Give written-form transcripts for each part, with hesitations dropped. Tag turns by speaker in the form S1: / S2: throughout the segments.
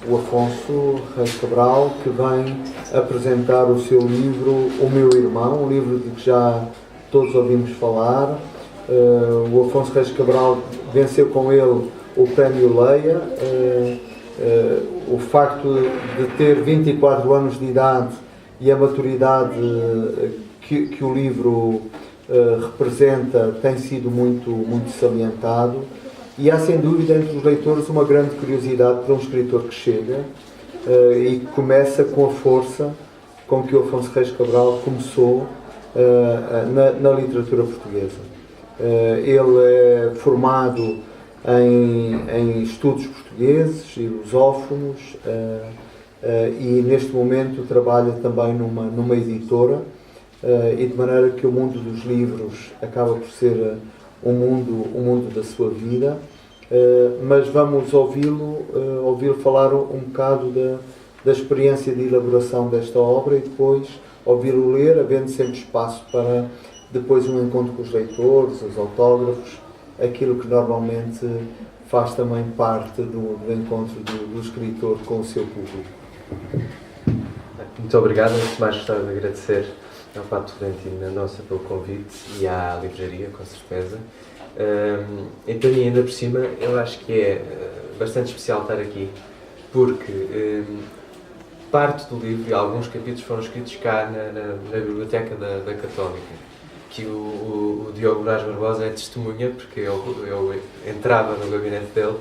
S1: o Afonso Reis Cabral, que vem apresentar o seu livro O Meu Irmão, um livro de que já todos ouvimos falar. O Afonso Reis Cabral venceu com ele o Prémio Leia. O facto de ter 24 anos de idade e a maturidade que o livro representa tem sido muito salientado, e há sem dúvida entre os leitores uma grande curiosidade para um escritor que chega e que começa com a força com que o Afonso Reis Cabral começou na literatura portuguesa. Ele é formado em estudos portugueses e lusófonos e neste momento trabalha também numa editora, e de maneira que o mundo dos livros acaba por ser o mundo da sua vida, mas vamos ouvi-lo falar um bocado da experiência de elaboração desta obra e depois ouvi-lo ler, havendo sempre espaço para depois um encontro com os leitores, os autógrafos, aquilo que normalmente faz também parte do encontro do escritor com o seu público.
S2: Muito obrigado. Antes de mais, gostava de agradecer ao Pato Tolentino Mendonça pelo convite e à livraria, com certeza. E para mim, ainda por cima, eu acho que é bastante especial estar aqui, porque parte do livro e alguns capítulos foram escritos cá na biblioteca da Católica, que o Diogo Braz Barbosa é testemunha, porque eu entrava no gabinete dele,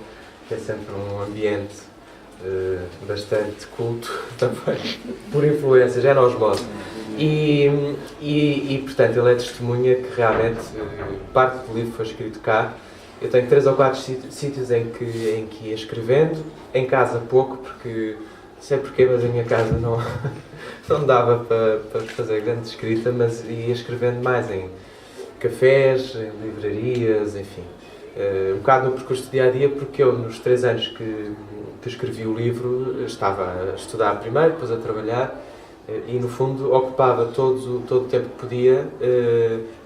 S2: que é sempre um ambiente bastante culto também, por influência, já na osmose. E portanto, ele é testemunha que realmente parte do livro foi escrito cá. Eu tenho 3 ou 4 sítios em que ia escrevendo, em casa pouco, porque não sei porquê, mas a minha casa não dava para fazer grande escrita, mas ia escrevendo mais em cafés, em livrarias, enfim. Um bocado no percurso do dia-a-dia, porque eu, nos 3 anos que escrevi o livro, estava a estudar primeiro, depois a trabalhar, e no fundo ocupava todo o tempo que podia,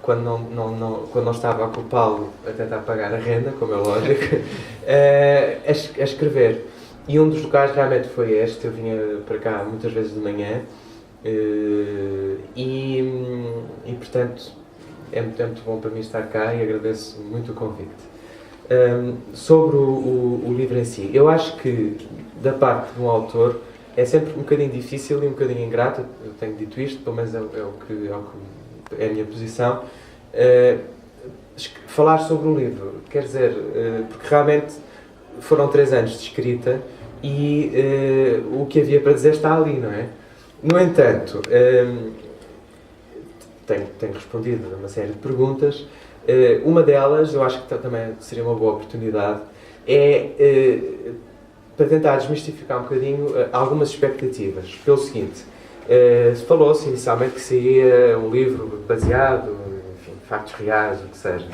S2: quando não estava a ocupá-lo a tentar pagar a renda, como é lógico, a escrever. E um dos locais realmente foi este. Eu vinha para cá muitas vezes de manhã, e portanto é muito bom para mim estar cá e agradeço muito o convite. Sobre o livro em si, eu acho que da parte de um autor é sempre um bocadinho difícil e um bocadinho ingrato, eu tenho dito isto, pelo menos é a minha posição, falar sobre o livro, quer dizer, porque realmente foram 3 anos de escrita e o que havia para dizer está ali, não é? No entanto, tenho respondido a uma série de perguntas. Uma delas, eu acho que também seria uma boa oportunidade, é para tentar desmistificar um bocadinho algumas expectativas. Pelo seguinte, falou-se inicialmente que seria um livro baseado em factos reais, o que seja.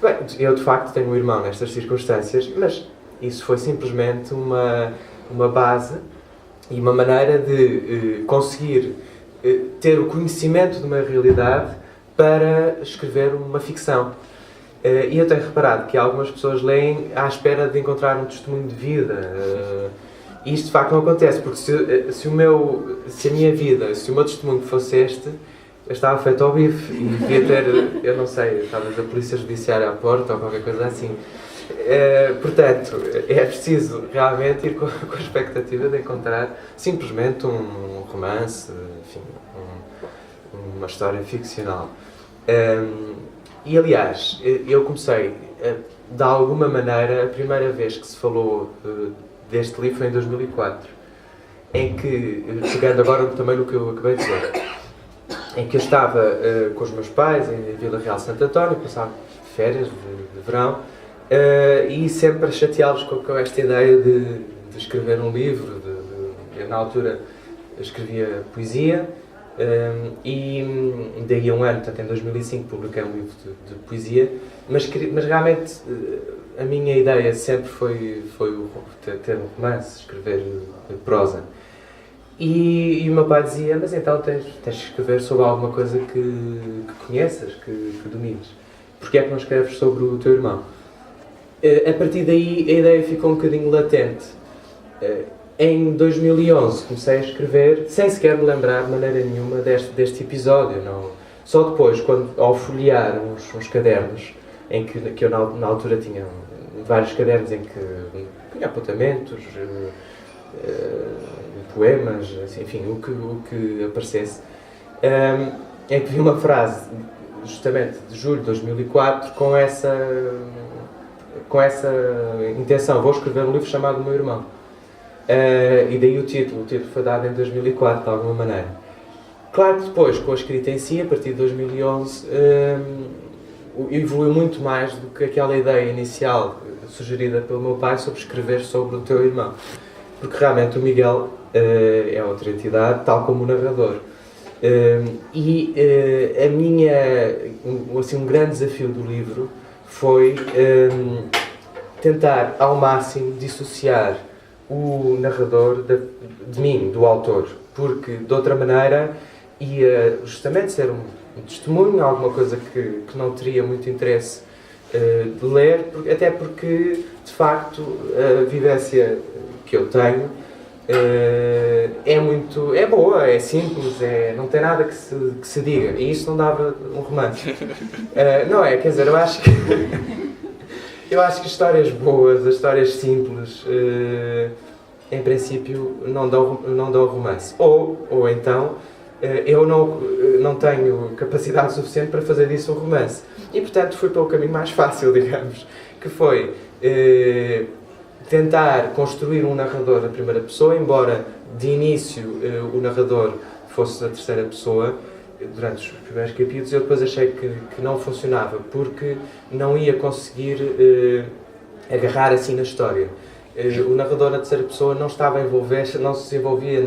S2: Bem, eu de facto tenho um irmão nestas circunstâncias, mas isso foi simplesmente uma base e uma maneira de conseguir ter o conhecimento de uma realidade para escrever uma ficção. E eu tenho reparado que algumas pessoas leem à espera de encontrar um testemunho de vida. E isto de facto não acontece, porque se a minha vida, se o meu testemunho fosse este, eu estava feito ao bife e devia ter, eu não sei, talvez a polícia judiciária à porta ou qualquer coisa assim. Portanto, é preciso realmente ir com a expectativa de encontrar simplesmente um romance, enfim, uma história ficcional. E aliás, eu comecei, de alguma maneira, a primeira vez que se falou deste livro foi em 2004, em que, pegando agora também no que eu acabei de dizer, em que eu estava com os meus pais em Vila Real Santo António, passava férias de verão, e sempre a chateá-los com esta ideia de escrever um livro. Eu, na altura, escrevia poesia, e daí a um ano, portanto em 2005, publiquei um livro de poesia, mas realmente a minha ideia sempre foi ter um romance, escrever prosa. E o meu pai dizia, mas então tens de escrever sobre alguma coisa que conheças, que domines. Porquê é que não escreves sobre o teu irmão? A partir daí a ideia ficou um bocadinho latente. em 2011 comecei a escrever, sem sequer me lembrar de maneira nenhuma deste episódio. Não. Só depois, ao folhear uns cadernos, em que eu na altura tinha vários cadernos em que punha apontamentos, poemas, enfim, o que aparecesse, é que vi uma frase, justamente de julho de 2004, com essa intenção: vou escrever um livro chamado O Meu Irmão. E daí o título foi dado em 2004, de alguma maneira. Claro que depois, com a escrita em si, a partir de 2011, evoluiu muito mais do que aquela ideia inicial sugerida pelo meu pai sobre escrever sobre o teu irmão. Porque realmente o Miguel é outra entidade, tal como o narrador. Um grande desafio do livro foi tentar ao máximo dissociar o narrador de mim, do autor, porque de outra maneira ia justamente ser um testemunho, alguma coisa que não teria muito interesse de ler, até porque de facto a vivência que eu tenho é boa, é simples, não tem nada que se diga, e isso não dava um romance. Não é, quer dizer, eu acho que histórias boas, as histórias simples, em princípio não dão romance. Ou então eu não tenho capacidade suficiente para fazer disso um romance. E portanto fui pelo caminho mais fácil, digamos, que foi tentar construir um narrador na primeira pessoa, embora de início o narrador fosse na terceira pessoa. Durante os primeiros capítulos eu depois achei que não funcionava, porque não ia conseguir agarrar assim na história. O narrador na terceira pessoa não estava a envolver, não se envolvia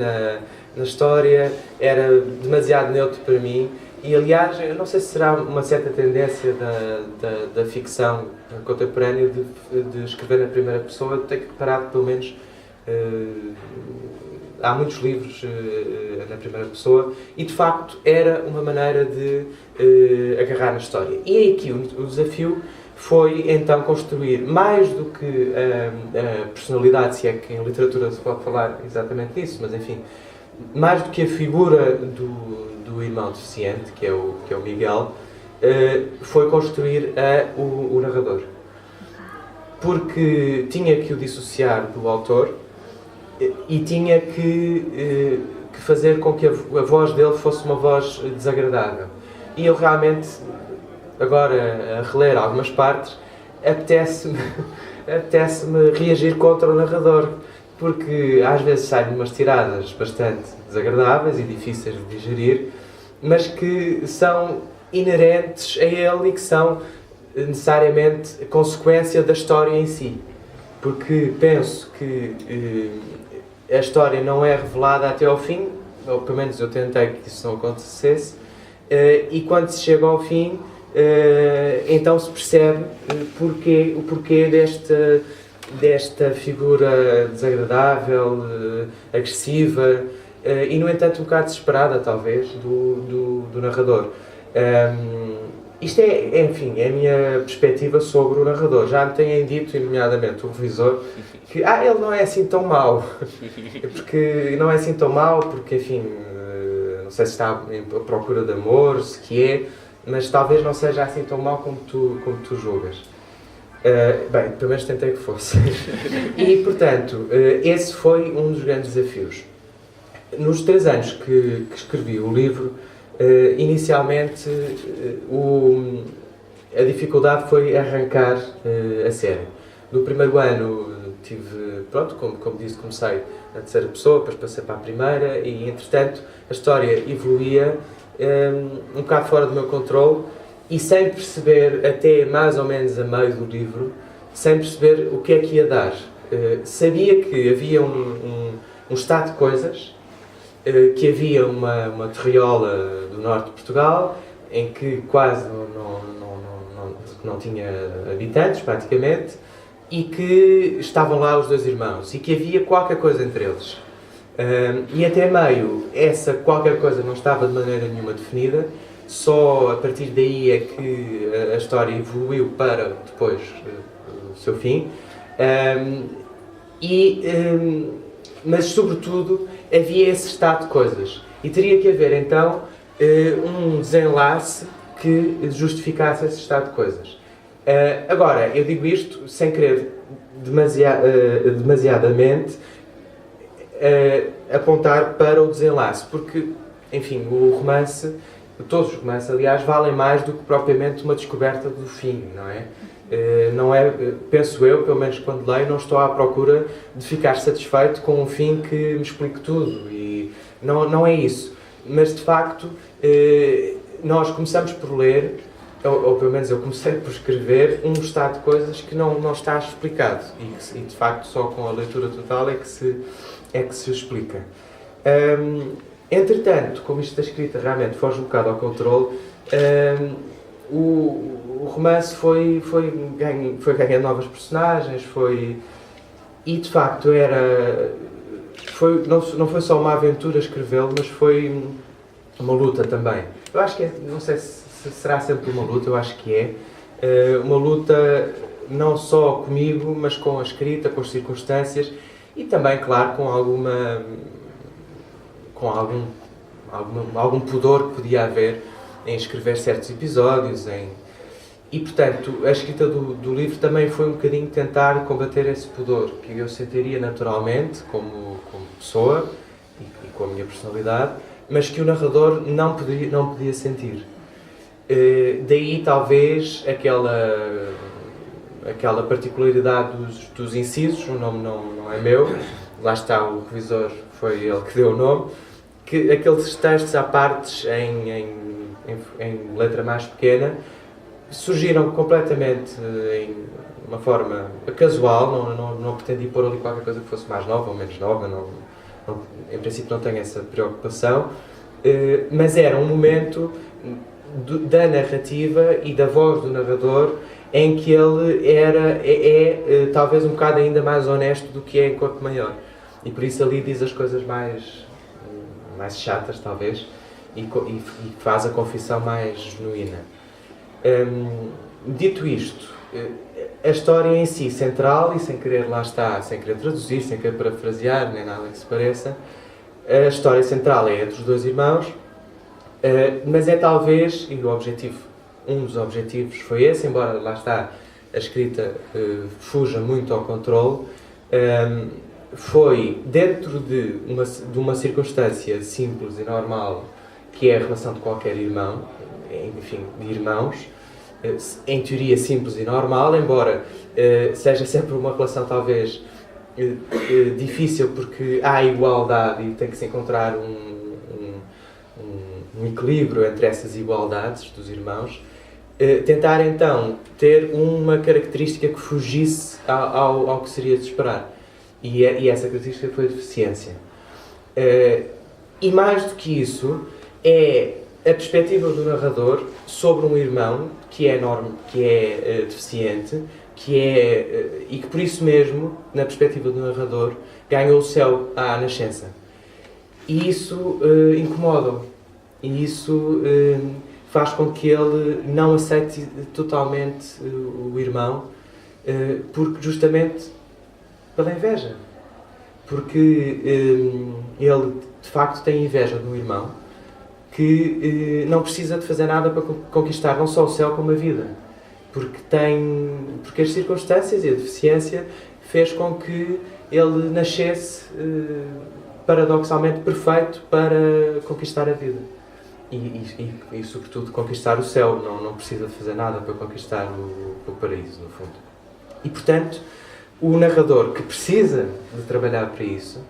S2: na história, era demasiado neutro para mim. E aliás, eu não sei se será uma certa tendência da ficção contemporânea de escrever na primeira pessoa. Eu tenho que parar, pelo menos, há muitos livros na primeira pessoa, e de facto era uma maneira de agarrar na história. E aqui o desafio foi então construir, mais do que a personalidade, se é que em literatura se pode falar exatamente disso, mas enfim, mais do que a figura do irmão deficiente, que é o Miguel, foi construir o narrador. Porque tinha que o dissociar do autor e tinha que fazer com que a voz dele fosse uma voz desagradável. E eu realmente, agora a reler algumas partes, apetece-me reagir contra o narrador, porque às vezes saem umas tiradas bastante desagradáveis e difíceis de digerir, mas que são inerentes a ele e que são necessariamente consequência da história em si. Porque penso que a história não é revelada até ao fim, ou pelo menos eu tentei que isso não acontecesse, e quando se chega ao fim, então se percebe o porquê desta figura desagradável, agressiva, e no entanto um bocado desesperada, talvez, do narrador. Isto enfim, é a minha perspectiva sobre o narrador. Já me têm dito, nomeadamente o revisor, que ele não é assim tão mau. Porque não é assim tão mau, porque, enfim, não sei se está em procura de amor, se que é, mas talvez não seja assim tão mau como tu julgas. Bem, pelo menos tentei que fosse. E, portanto, esse foi um dos grandes desafios. Nos 3 anos que escrevi o livro, inicialmente a dificuldade foi arrancar a série. No primeiro ano tive, pronto, como disse, comecei na terceira pessoa, depois passei para a primeira e, entretanto, a história evoluía um bocado fora do meu controle e sem perceber, até mais ou menos a meio do livro, sem perceber o que é que ia dar. Sabia que havia um estado de coisas, que havia uma terriola do norte de Portugal, em que quase não tinha habitantes, praticamente, e que estavam lá os 2 irmãos, e que havia qualquer coisa entre eles. E até meio, essa qualquer coisa não estava de maneira nenhuma definida, só a partir daí é que a história evoluiu para depois o seu fim. mas sobretudo havia esse estado de coisas. E teria que haver então um desenlace que justificasse esse estado de coisas. Agora, eu digo isto sem querer demasiadamente apontar para o desenlace, porque, enfim, todos os romances, aliás, valem mais do que propriamente uma descoberta do fim, não é? Não é, penso eu, pelo menos quando leio, não estou à procura de ficar satisfeito com um fim que me explique tudo, e não é isso. Mas, de facto, nós começamos por ler, ou pelo menos eu comecei por escrever, um estado de coisas que não está explicado, e de facto só com a leitura total é que se explica. Entretanto, como isto da escrita realmente foge um bocado ao controle, o romance foi ganhando novas personagens, e de facto não foi só uma aventura escrevê-lo, mas foi uma luta também. Eu acho que não sei se será sempre uma luta, eu acho que uma luta não só comigo, mas com a escrita, com as circunstâncias, e também, claro, com algum pudor que podia haver em escrever certos episódios. E, portanto, a escrita do livro também foi um bocadinho tentar combater esse pudor que eu sentiria naturalmente, como pessoa e com a minha personalidade, mas que o narrador não podia sentir. Daí, talvez, aquela particularidade dos incisos. O nome não é meu, lá está, o revisor foi ele que deu o nome, que aqueles textos à partes em letra mais pequena surgiram completamente em uma forma casual, não pretendi pôr ali qualquer coisa que fosse mais nova ou menos nova, em princípio não tenho essa preocupação, mas era um momento da narrativa e da voz do narrador em que ele é talvez um bocado ainda mais honesto do que é enquanto maior, e por isso ali diz as coisas mais chatas talvez, e faz a confissão mais genuína. Dito isto, a história em si central, e sem querer traduzir, sem querer parafrasear, nem nada que se pareça, a história central é entre os dois irmãos, mas é talvez, e um dos objetivos foi esse, embora lá está a escrita fuja muito ao controle, foi dentro de uma circunstância simples e normal, que é a relação de qualquer irmão, enfim, de irmãos, em teoria simples e normal, embora seja sempre uma relação talvez difícil, porque há igualdade e tem que se encontrar um equilíbrio entre essas igualdades dos irmãos. Tentar então ter uma característica que fugisse ao que seria de esperar, e essa característica foi a deficiência. E mais do que isso, é a perspectiva do narrador sobre um irmão que é deficiente, e que por isso mesmo, na perspectiva do narrador, ganhou o céu à nascença. E isso incomoda-o, e isso faz com que ele não aceite totalmente o irmão, porque justamente pela inveja. Porque ele de facto tem inveja do irmão, que não precisa de fazer nada para conquistar não só o céu como a vida, porque as circunstâncias e a deficiência fez com que ele nascesse paradoxalmente perfeito para conquistar a vida e sobretudo conquistar o céu. Não precisa de fazer nada para conquistar o paraíso, no fundo. E portanto, o narrador, que precisa de trabalhar para isso,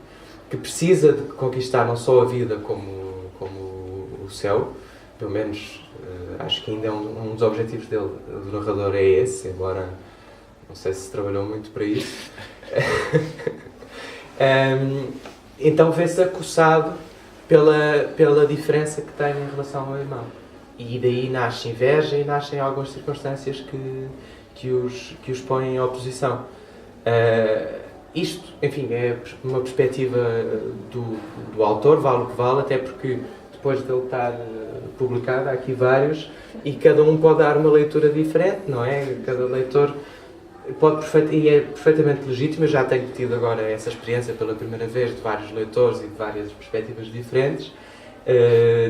S2: que precisa de conquistar não só a vida como o céu, pelo menos acho que ainda é um dos objetivos do narrador é esse, embora não sei se trabalhou muito para isso. Então vê-se acossado pela diferença que tem em relação ao irmão, e daí nasce inveja e nascem algumas circunstâncias que os põem em oposição. Isto, enfim, é uma perspectiva do autor, vale o que vale, até porque depois de ele estar publicado há aqui vários, e cada um pode dar uma leitura diferente, não é? Cada leitor e é perfeitamente legítimo. Eu já tenho tido agora essa experiência pela primeira vez de vários leitores e de várias perspectivas diferentes,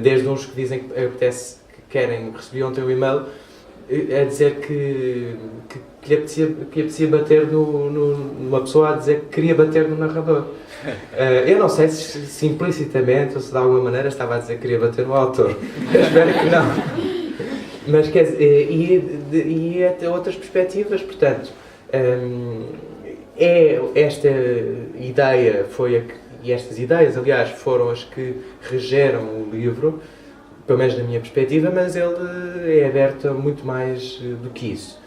S2: desde uns que dizem que apetece, que recebiam o teu e-mail, a dizer que lhe apetecia bater numa pessoa a dizer que queria bater no narrador. Eu não sei se implicitamente ou se de alguma maneira estava a dizer que queria bater no autor. Eu espero que não. Mas quer dizer, e até outras perspectivas, portanto, esta ideia e estas ideias, aliás, foram as que regeram o livro, pelo menos na minha perspectiva, mas ele é aberto a muito mais do que isso.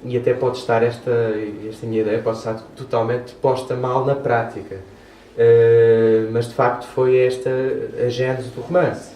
S2: E até pode estar, esta minha ideia pode estar totalmente posta mal na prática. Mas de facto foi esta a gênese do romance.